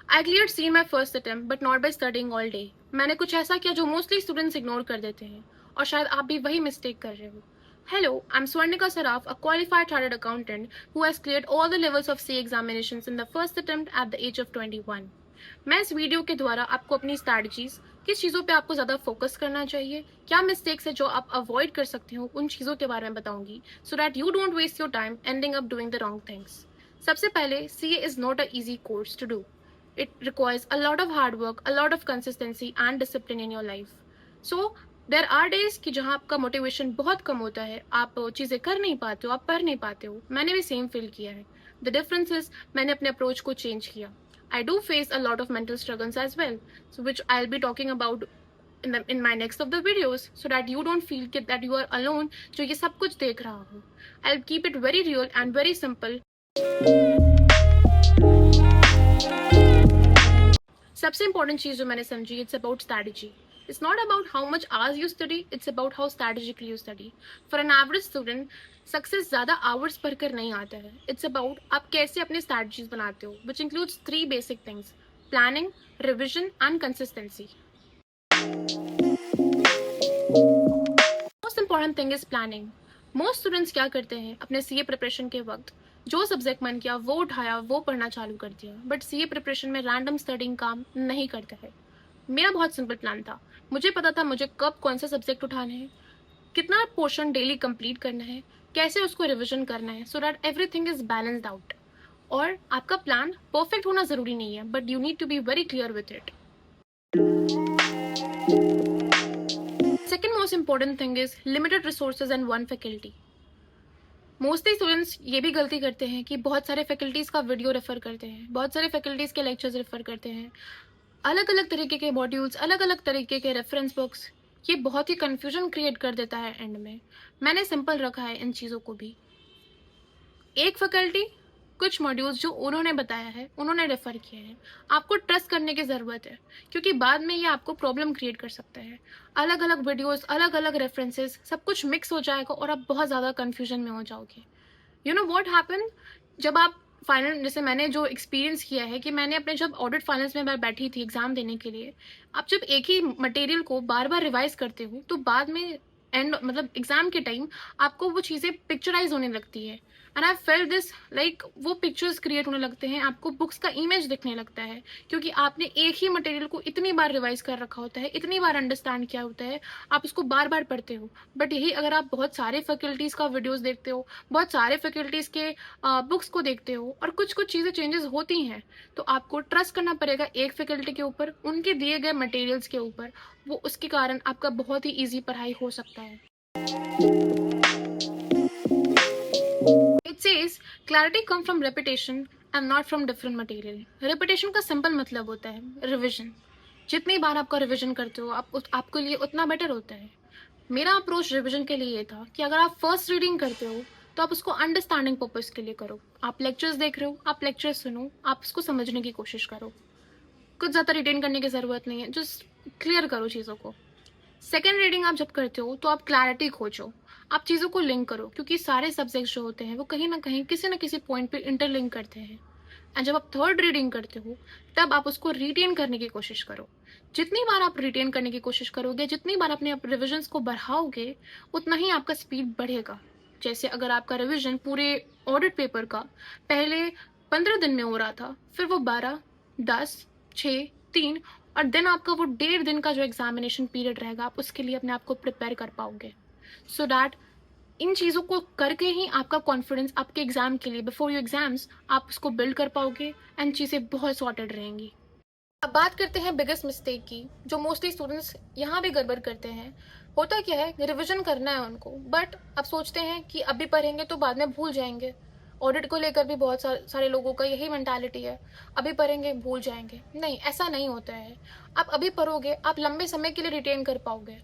I cleared C my first attempt but not by studying all day. मैंने कुछ ऐसा किया जो मोस्टली स्टूडेंट्स इग्नोर कर देते हैं, और शायद आप भी वही मिस्टेक कर रहे हो। Hello, I'm Swarnika Saraf, a qualified chartered accountant who has cleared all the levels of CA examinations in the first attempt at the age of 21. मैं इस वीडियो के द्वारा आपको अपनी स्ट्रैटेजीज, किस चीज़ों पे आपको ज़्यादा फोकस करना चाहिए, क्या मिस्टेक्स है जो आप अवॉइड कर सकते हो, उन चीज़ों के बारे में बताऊंगी, so that you don't waste your time ending up doing the wrong things. सबसे पहले, CA is not a easy course to do. It requires a lot of hard work, a lot of consistency and discipline in your life. So there are days कि जहाँ आपका motivation बहुत कम होता है, आप चीज़ें कर नहीं पाते हो, आप पढ़ नहीं पाते हो। मैंने भी सेम फील किया है। द डिफरेंस इज मैंने अपने अप्रोच को चेंज किया। I do face a lot of mental struggles as well, so which I will be talking about in my next of the videos, so that you don't feel that you are alone जो ये सब कुछ देख रहा हो। I'll keep it very real and very simple। सबसे important चीज जो मैंने समझी, it's about strategy. It's not about how much hours you study, it's about how strategically you study. For an average student, success ज़्यादा hours पढ़कर नहीं आता है। इट्स अबाउट आप कैसे अपने स्ट्रैटेजीज बनाते हो, which includes 3 basic things: planning, revision and consistency. Most important thing is planning. Most students क्या करते हैं, अपने CA प्रिपरेशन के वक्त जो सब्जेक्ट मन किया वो उठाया, वो पढ़ना चालू कर दिया, बट CA प्रिपरेशन में रैंडम स्टडिंग काम नहीं करता है। मेरा बहुत सिंपल प्लान था। मुझे पता था मुझे कब कौन सा सब्जेक्ट उठाना है, कितना पोर्शन डेली कंप्लीट करना है, कैसे उसको रिविजन करना है, so that everything is balanced out. और आपका प्लान परफेक्ट होना जरूरी नहीं है, but you need to be very clear with it. Second most important thing is limited resources and one faculty. Mostly students ये भी गलती करते हैं कि बहुत सारे फैकल्टीज़ का वीडियो रेफर करते हैं, बहुत सारे फैकल्टीज़ के लेक्चर्स रेफर करते हैं, अलग अलग तरीके के मॉड्यूल्स, अलग अलग तरीके के रेफरेंस बुक्स। ये बहुत ही कन्फ्यूजन क्रिएट कर देता है एंड में। मैंने सिंपल रखा है इन चीज़ों को भी। एक फैकल्टी, कुछ मॉड्यूल्स जो उन्होंने बताया है, उन्होंने रेफर किए हैं, आपको ट्रस्ट करने की ज़रूरत है, क्योंकि बाद में ये आपको प्रॉब्लम क्रिएट कर सकता है। अलग अलग वीडियोस, अलग अलग रेफरेंसेस, सब कुछ मिक्स हो जाएगा और आप बहुत ज़्यादा कन्फ्यूजन में हो जाओगे। यू नो वॉट हैपन, जब आप फाइनल, जैसे मैंने जो एक्सपीरियंस किया है कि मैंने अपने जब ऑडिट फाइनल्स में मैं बैठी थी एग्जाम देने के लिए, आप जब एक ही मटेरियल को बार बार रिवाइज करते हो तो बाद में एंड मतलब एग्जाम के टाइम आपको वो चीज़ें पिक्चराइज होने लगती है। And I felt this, like वो पिक्चर्स क्रिएट होने लगते हैं, आपको बुक्स का इमेज दिखने लगता है, क्योंकि आपने एक ही मटेरियल को इतनी बार रिवाइज कर रखा होता है, इतनी बार अंडरस्टैंड किया होता है, आप उसको बार बार पढ़ते हो। बट यही अगर आप बहुत सारे फैकल्टीज़ का वीडियोज़ देखते हो, बहुत सारे फैकल्टीज़ के बुक्स को देखते हो, और कुछ कुछ चीज़ें चेंजेस होती हैं, तो आपको ट्रस्ट करना पड़ेगा एक फैकल्टी के ऊपर, उनके दिए गए मटेरियल्स के ऊपर। वो उसके कारण आपका बहुत ही ईजी पढ़ाई हो सकता है। It says clarity come from repetition and not from different material. Repetition का सिंपल मतलब होता है रिविजन। जितनी बार आपका रिविजन करते हो, आपके लिए उतना बेटर होता है। मेरा अप्रोच रिविजन के लिए ये था कि अगर आप फर्स्ट रीडिंग करते हो तो आप उसको अंडरस्टैंडिंग पर्पस के लिए करो। आप लेक्चर्स देख रहे हो, आप लेक्चर्स सुनो, आप उसको समझने की कोशिश करो। कुछ ज़्यादा रिटेन करने की ज़रूरत नहीं है, जस्ट क्लियर करो चीज़ों को। सेकेंड रीडिंग आप जब करते हो तो आप क्लैरिटी खोजो, आप चीज़ों को लिंक करो, क्योंकि सारे सब्जेक्ट्स जो होते हैं वो कहीं ना कहीं किसी न किसी पॉइंट पे इंटरलिंक करते हैं। एंड जब आप थर्ड रीडिंग करते हो तब आप उसको रिटेन करने की कोशिश करो। जितनी बार आप रिटेन करने की कोशिश करोगे, जितनी बार अपने रिविजन्स को बढ़ाओगे, उतना ही आपका स्पीड बढ़ेगा। जैसे अगर आपका रिविजन पूरे ऑडिट पेपर का पहले 15 दिन में हो रहा था, फिर वो 12, 10, 6, 3, और देन आपका वो 1.5 दिन का जो एग्जामिनेशन पीरियड रहेगा, आप उसके लिए अपने आप को प्रिपेयर कर पाओगे। सो दैट इन चीज़ों को करके ही आपका कॉन्फिडेंस आपके एग्जाम के लिए, बिफोर योर एग्जाम्स, आप उसको बिल्ड कर पाओगे एंड चीज़ें बहुत सॉर्टेड रहेंगी। अब बात करते हैं बिगेस्ट मिस्टेक की, जो मोस्टली स्टूडेंट्स यहाँ भी गड़बड़ करते हैं। होता क्या है, रिविजन करना है उनको, बट अब सोचते हैं कि अभी पढ़ेंगे तो बाद में भूल जाएंगे। ऑडिट को लेकर भी बहुत सारे लोगों का यही मेंटालिटी है, अभी पढ़ेंगे भूल जाएंगे। नहीं, ऐसा नहीं होता है। आप अभी पढ़ोगे, आप लंबे समय के लिए रिटेन कर पाओगे।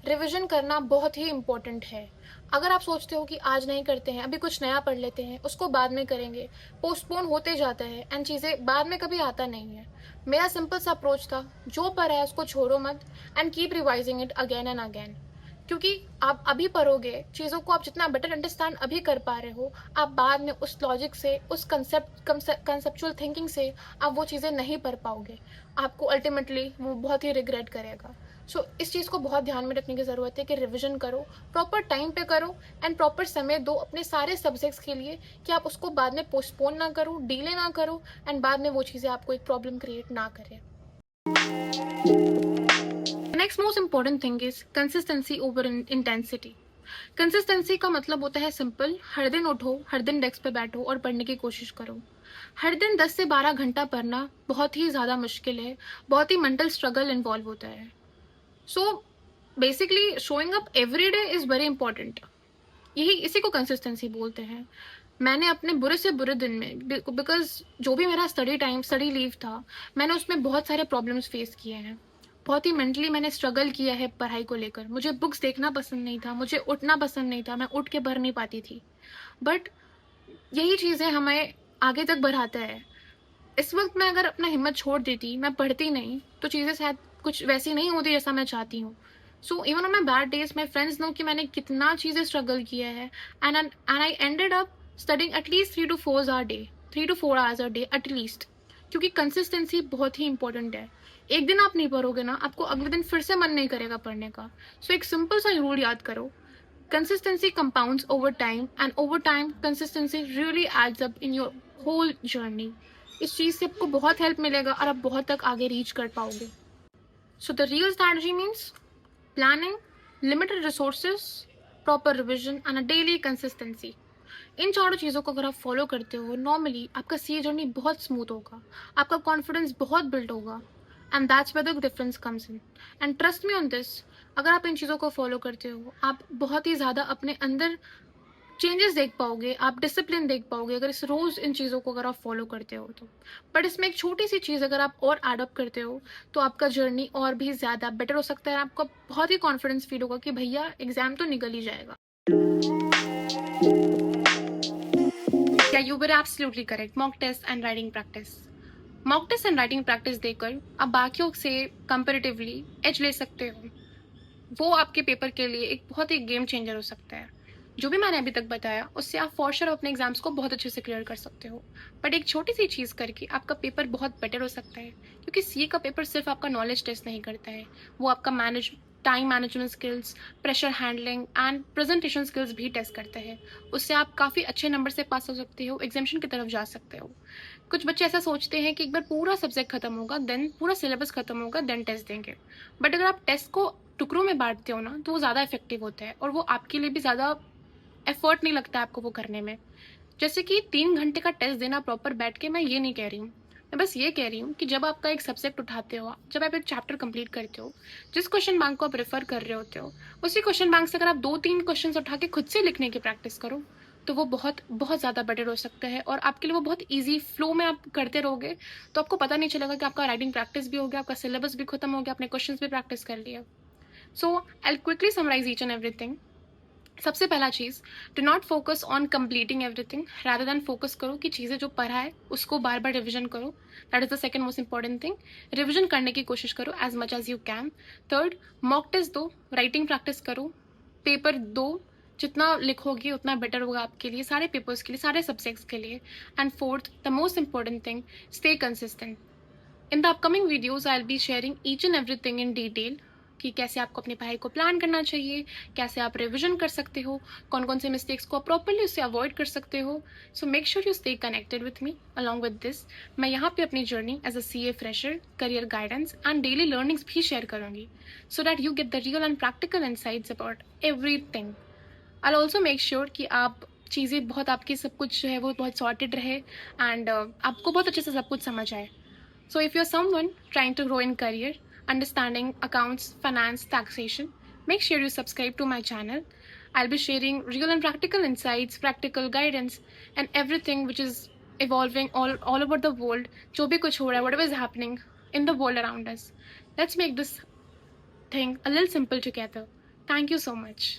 रिविजन करना बहुत ही इम्पोर्टेंट है। अगर आप सोचते हो कि आज नहीं करते हैं, अभी कुछ नया पढ़ लेते हैं, उसको बाद में करेंगे, पोस्टपोन होते जाता है एंड चीज़ें बाद में कभी आता नहीं है। मेरा सिंपल सा अप्रोच था, जो पढ़ा है उसको छोड़ो मत and keep revising it again and again. क्योंकि आप अभी पढ़ोगे चीज़ों को, आप जितना बेटर अंडरस्टैंड अभी कर पा रहे हो, आप बाद में उस लॉजिक से, उस कंसेप्चुअल थिंकिंग से आप वो चीज़ें नहीं पढ़ पाओगे। आपको अल्टीमेटली वो बहुत ही रिग्रेट करेगा। सो इस चीज़ को बहुत ध्यान में रखने की ज़रूरत है कि रिविज़न करो, प्रॉपर टाइम पे करो एंड प्रॉपर समय दो अपने सारे सब्जेक्ट्स के लिए, कि आप उसको बाद में पोस्टपोन ना करो, डिले ना करो एंड बाद में वो चीज़ें आपको एक प्रॉब्लम क्रिएट ना करें। Next most important thing is consistency over intensity. Consistency का मतलब होता है सिंपल, हर दिन उठो, हर दिन डेस्क पे बैठो और पढ़ने की कोशिश करो। हर दिन 10 से 12 घंटा पढ़ना बहुत ही ज़्यादा मुश्किल है, बहुत ही मेंटल स्ट्रगल इन्वॉल्व होता है। So basically showing up every day is very important. यही इसी को कंसिस्टेंसी बोलते हैं। मैंने अपने बुरे से बुरे दिन में, बिकॉज जो भी मेरा स्टडी लीव था, मैंने उसमें बहुत सारे प्रॉब्लम्स फेस किए हैं। बहुत ही मेंटली मैंने स्ट्रगल किया है पढ़ाई को लेकर। मुझे बुक्स देखना पसंद नहीं था, मुझे उठना पसंद नहीं था, मैं उठ के पढ़ नहीं पाती थी। बट यही चीज़ें हमें आगे तक बढ़ाता है। इस वक्त मैं अगर अपना हिम्मत छोड़ देती, मैं पढ़ती नहीं, तो चीज़ें शायद कुछ वैसी नहीं होती जैसा मैं चाहती हूँ। So even on my bad days my friends know कि मैंने कितना चीज़ें स्ट्रगल किया है and I ended up studying at least 3 to 4 hours a day at least. क्योंकि कंसिस्टेंसी बहुत ही इंपॉर्टेंट है। एक दिन आप नहीं पढ़ोगे ना, आपको अगले दिन फिर से मन नहीं करेगा पढ़ने का। सो एक सिंपल सा रूल याद करो, consistency compounds over time and over time consistency really adds up in your whole journey। इस चीज़ से आपको बहुत हेल्प मिलेगा और आप बहुत तक आगे रीच कर पाओगे। So the real strategy means planning, limited resources, proper revision and a daily consistency. इन चारों चीज़ों को अगर आप फॉलो करते हो, नॉर्मली आपका सी जर्नी बहुत स्मूथ होगा, आपका कॉन्फिडेंस बहुत बिल्ड होगा and that's where the difference comes in. And trust me on this, अगर आप इन चीज़ों को फॉलो करते हो, आप बहुत ही ज़्यादा अपने अंदर चेंजेस देख पाओगे, आप डिसिप्लिन देख पाओगे अगर इस रोज़ इन चीज़ों को अगर आप फॉलो करते हो तो। बट इसमें एक छोटी सी चीज़ अगर आप और एडअप करते हो, तो आपका जर्नी और भी ज़्यादा बेटर हो सकता है। आपको बहुत ही कॉन्फिडेंस फील होगा कि भैया एग्ज़ाम तो निकल ही जाएगा। Yeah you were absolutely correct. Mock test and writing practice, mock test and writing practice देकर आप बाकियों से कंपेरेटिवली एज ले सकते हो। वो आपके पेपर के लिए एक बहुत ही गेम चेंजर हो सकता है। जो भी मैंने अभी तक बताया उससे आप फॉर श्योर अपने एग्जाम्स को बहुत अच्छे से क्लियर कर सकते हो। बट एक छोटी सी चीज़ करके आपका पेपर बहुत बेटर हो सकता है, क्योंकि सीए का पेपर सिर्फ आपका नॉलेज टेस्ट नहीं करता है, वो आपका time management skills, pressure handling and presentation skills भी टेस्ट करते हैं। उससे आप काफ़ी अच्छे नंबर से पास हो सकते हो, एग्जामिनेशन की तरफ जा सकते हो। कुछ बच्चे ऐसा सोचते हैं कि एक बार पूरा सब्जेक्ट खत्म होगा, देन पूरा सिलेबस खत्म होगा, देन टेस्ट देंगे। बट अगर आप टेस्ट को टुकड़ों में बांटते हो ना, तो वो ज़्यादा इफेक्टिव होता है और वो आपके लिए भी ज़्यादा एफर्ट नहीं लगता है आपको वो करने में। जैसे कि 3 घंटे का टेस्ट देना प्रॉपर बैठ के, मैं ये नहीं कह रही हूँ, मैं बस ये कह रही हूँ कि जब आपका एक सब्जेक्ट उठाते हो, जब आप एक चैप्टर कंप्लीट करते हो, जिस क्वेश्चन बैंक को आप रेफर कर रहे होते हो, उसी क्वेश्चन बैंक से अगर आप 2-3 क्वेश्चन उठा के खुद से लिखने की प्रैक्टिस करो, तो वो बहुत बहुत ज़्यादा बेटर हो सकता है और आपके लिए वो बहुत ईजी फ्लो में आप करते रहोगे, तो आपको पता नहीं चलेगा कि आपका राइटिंग प्रैक्टिस भी हो गया, आपका सिलेबस भी खत्म हो गया, आपने क्वेश्चन भी प्रैक्टिस कर लिया। So I quickly summarise each and everything. सबसे पहला चीज़, do not focus on completing everything, rather than focus करो कि चीज़ें जो पढ़ा है उसको बार बार रिविजन करो। That is the second most important thing. Revision करने की कोशिश करो as much as you can. Third, mock test दो, राइटिंग प्रैक्टिस करो, पेपर दो, जितना लिखोगे उतना बेटर होगा आपके लिए, सारे पेपर्स के लिए, सारे सब्जेक्ट्स के लिए। And fourth, the most important thing, stay consistent. In the upcoming videos I will be sharing each and everything in detail, कि कैसे आपको अपनी पढ़ाई को प्लान करना चाहिए, कैसे आप रिविजन कर सकते हो, कौन कौन से मिस्टेक्स को आप प्रॉपरली उससे अवॉइड कर सकते हो। So make sure you stay connected with me. Along with this, मैं यहाँ पे अपनी journey as a CA fresher, career guidance and daily learnings भी शेयर करूँगी, so that you get the real and practical insights about everything. I also make sure कि आप चीज़ें बहुत, आपकी सब कुछ जो है वो बहुत सॉर्टेड रहे एंड आपको बहुत अच्छे से सब कुछ समझ आए। So if you're someone trying to grow in career, understanding accounts, finance, taxation, make sure you subscribe to my channel. I'll be sharing real and practical insights, practical guidance, and everything which is evolving all over the world. जो भी कुछ हो रहा है, whatever is happening in the world around us. Let's make this thing a little simple together. Thank you so much.